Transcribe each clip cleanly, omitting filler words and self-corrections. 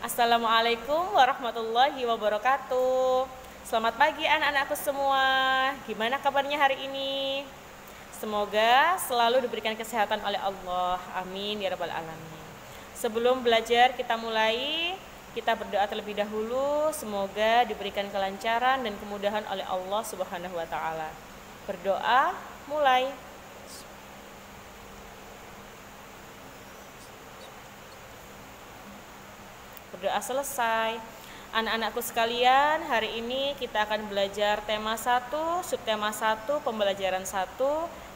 Assalamualaikum warahmatullahi wabarakatuh. Selamat pagi anak-anakku semua. Gimana kabarnya hari ini? Semoga selalu diberikan kesehatan oleh Allah. Amin ya rabbal alamin. Sebelum belajar kita mulai, kita berdoa terlebih dahulu. Semoga diberikan kelancaran dan kemudahan oleh Allah Subhanahu wa taala. Berdoa, mulai. Berdoa selesai. Anak-anakku sekalian, hari ini kita akan belajar tema 1, subtema 1, pembelajaran 1,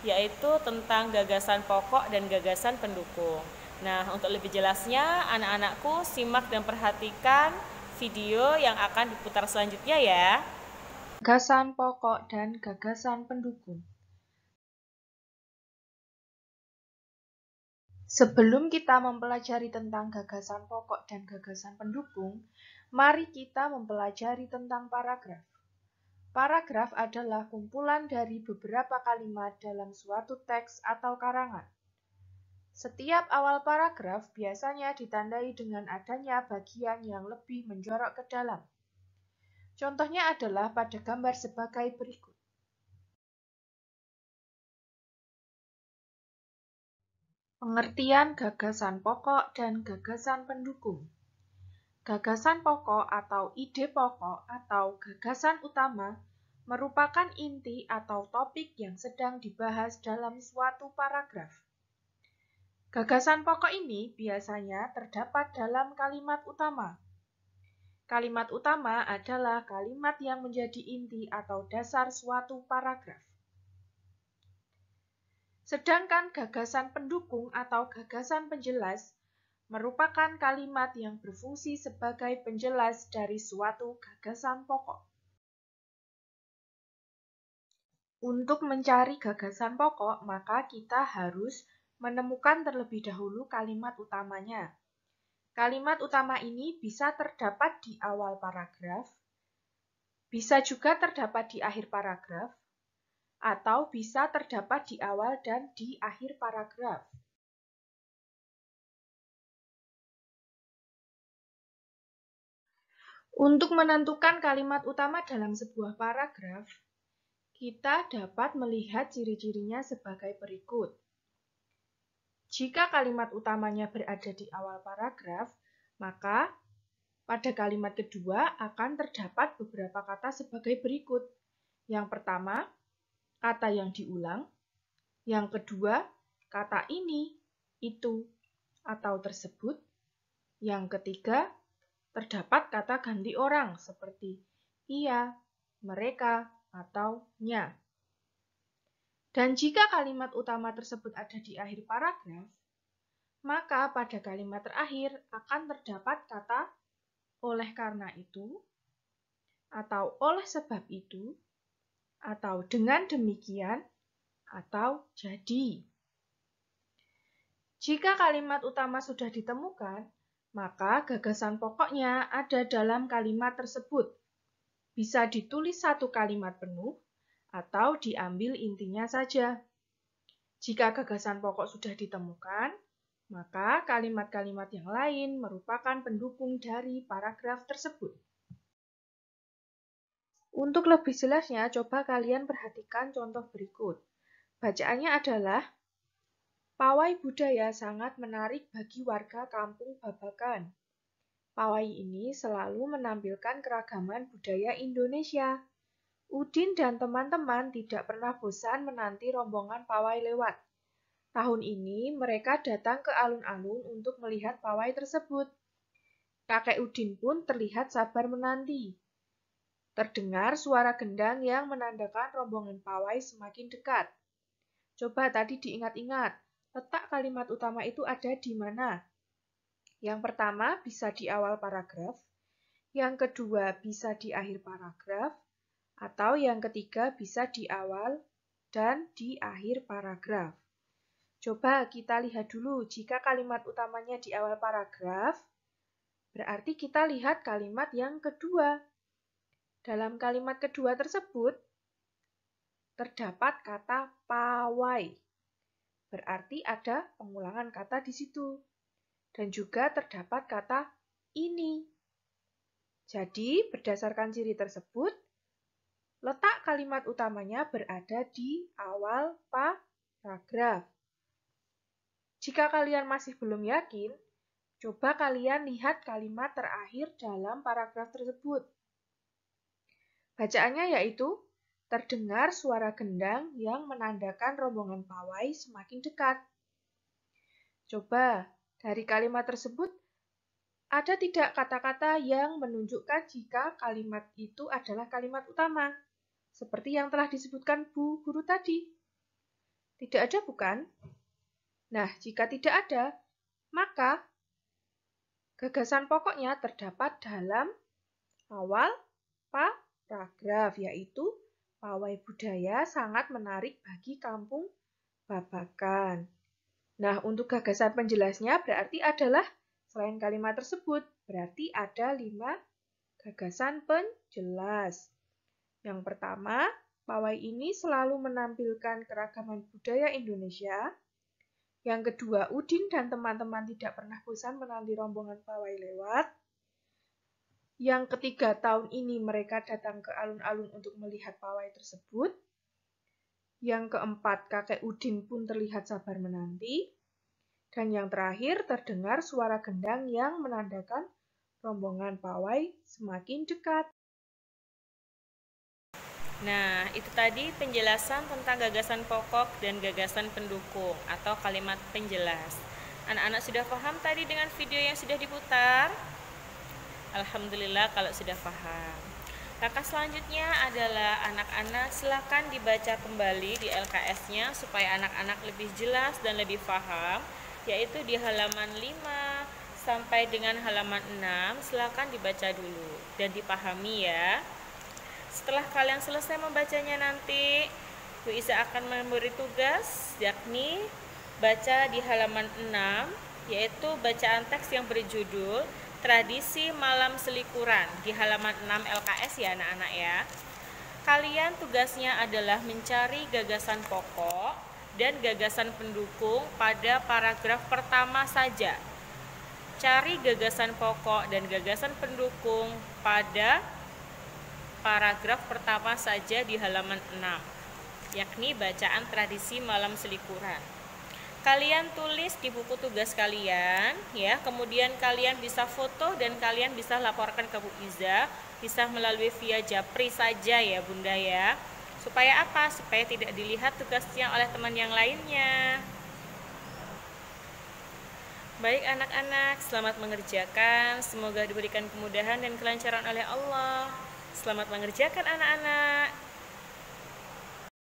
yaitu tentang gagasan pokok dan gagasan pendukung. Nah, untuk lebih jelasnya, anak-anakku simak dan perhatikan video yang akan diputar selanjutnya ya. Gagasan pokok dan gagasan pendukung. Sebelum kita mempelajari tentang gagasan pokok dan gagasan pendukung, mari kita mempelajari tentang paragraf. Paragraf adalah kumpulan dari beberapa kalimat dalam suatu teks atau karangan. Setiap awal paragraf biasanya ditandai dengan adanya bagian yang lebih menjorok ke dalam. Contohnya adalah pada gambar sebagai berikut. Pengertian gagasan pokok dan gagasan pendukung. Gagasan pokok atau ide pokok atau gagasan utama merupakan inti atau topik yang sedang dibahas dalam suatu paragraf. Gagasan pokok ini biasanya terdapat dalam kalimat utama. Kalimat utama adalah kalimat yang menjadi inti atau dasar suatu paragraf. Sedangkan gagasan pendukung atau gagasan penjelas merupakan kalimat yang berfungsi sebagai penjelas dari suatu gagasan pokok. Untuk mencari gagasan pokok, maka kita harus menemukan terlebih dahulu kalimat utamanya. Kalimat utama ini bisa terdapat di awal paragraf, bisa juga terdapat di akhir paragraf, atau bisa terdapat di awal dan di akhir paragraf. Untuk menentukan kalimat utama dalam sebuah paragraf, kita dapat melihat ciri-cirinya sebagai berikut. Jika kalimat utamanya berada di awal paragraf, maka pada kalimat kedua akan terdapat beberapa kata sebagai berikut. Yang pertama, kata yang diulang. Yang kedua, kata ini, itu, atau tersebut. Yang ketiga, terdapat kata ganti orang seperti ia, mereka, atau nya. Dan jika kalimat utama tersebut ada di akhir paragraf, maka pada kalimat terakhir akan terdapat kata oleh karena itu, atau oleh sebab itu, atau dengan demikian, atau jadi. Jika kalimat utama sudah ditemukan, maka gagasan pokoknya ada dalam kalimat tersebut. Bisa ditulis satu kalimat penuh, atau diambil intinya saja. Jika gagasan pokok sudah ditemukan, maka kalimat-kalimat yang lain merupakan pendukung dari paragraf tersebut. Untuk lebih jelasnya, coba kalian perhatikan contoh berikut. Bacaannya adalah, pawai budaya sangat menarik bagi warga kampung Babakan. Pawai ini selalu menampilkan keragaman budaya Indonesia. Udin dan teman-teman tidak pernah bosan menanti rombongan pawai lewat. Tahun ini mereka datang ke alun-alun untuk melihat pawai tersebut. Kakek Udin pun terlihat sabar menanti. Terdengar suara gendang yang menandakan rombongan pawai semakin dekat. Coba tadi diingat-ingat, letak kalimat utama itu ada di mana? Yang pertama bisa di awal paragraf, yang kedua bisa di akhir paragraf, atau yang ketiga bisa di awal dan di akhir paragraf. Coba kita lihat dulu, jika kalimat utamanya di awal paragraf, berarti kita lihat kalimat yang kedua. Dalam kalimat kedua tersebut, terdapat kata pawai. Berarti ada pengulangan kata di situ. Dan juga terdapat kata ini. Jadi, berdasarkan ciri tersebut, letak kalimat utamanya berada di awal paragraf. Jika kalian masih belum yakin, coba kalian lihat kalimat terakhir dalam paragraf tersebut. Bacaannya yaitu, terdengar suara gendang yang menandakan rombongan pawai semakin dekat. Coba, dari kalimat tersebut, ada tidak kata-kata yang menunjukkan jika kalimat itu adalah kalimat utama? Seperti yang telah disebutkan Bu Guru tadi. Tidak ada, bukan? Nah, jika tidak ada, maka gagasan pokoknya terdapat dalam awal paragraf, yaitu pawai budaya sangat menarik bagi kampung Babakan. Nah, untuk gagasan penjelasnya berarti adalah selain kalimat tersebut, berarti ada 5 gagasan penjelas. Yang pertama, pawai ini selalu menampilkan keragaman budaya Indonesia. Yang kedua, Udin dan teman-teman tidak pernah bosan menanti rombongan pawai lewat. Yang ketiga, tahun ini mereka datang ke alun-alun untuk melihat pawai tersebut. Yang keempat, kakek Udin pun terlihat sabar menanti. Dan yang terakhir, terdengar suara gendang yang menandakan rombongan pawai semakin dekat. Nah, itu tadi penjelasan tentang gagasan pokok dan gagasan pendukung atau kalimat penjelas. Anak-anak sudah paham tadi dengan video yang sudah diputar? Alhamdulillah kalau sudah paham. Langkah selanjutnya adalah anak-anak silakan dibaca kembali di LKS-nya supaya anak-anak lebih jelas dan lebih paham, yaitu di halaman 5 sampai dengan halaman 6 silakan dibaca dulu dan dipahami ya. Setelah kalian selesai membacanya nanti, Bu Isa akan memberi tugas, yakni baca di halaman 6, yaitu bacaan teks yang berjudul Tradisi Malam Selikuran di halaman 6 LKS ya anak-anak ya. Kalian tugasnya adalah mencari gagasan pokok dan gagasan pendukung pada paragraf pertama saja. Cari gagasan pokok dan gagasan pendukung pada paragraf pertama saja di halaman 6, yakni bacaan tradisi malam selikuran. Kalian tulis di buku tugas kalian ya, kemudian kalian bisa foto dan kalian bisa laporkan ke Bu Iza, bisa melalui via Japri saja ya Bunda ya. Supaya apa? Supaya tidak dilihat tugasnya oleh teman yang lainnya. Baik anak-anak, selamat mengerjakan, semoga diberikan kemudahan dan kelancaran oleh Allah. Selamat mengerjakan anak-anak.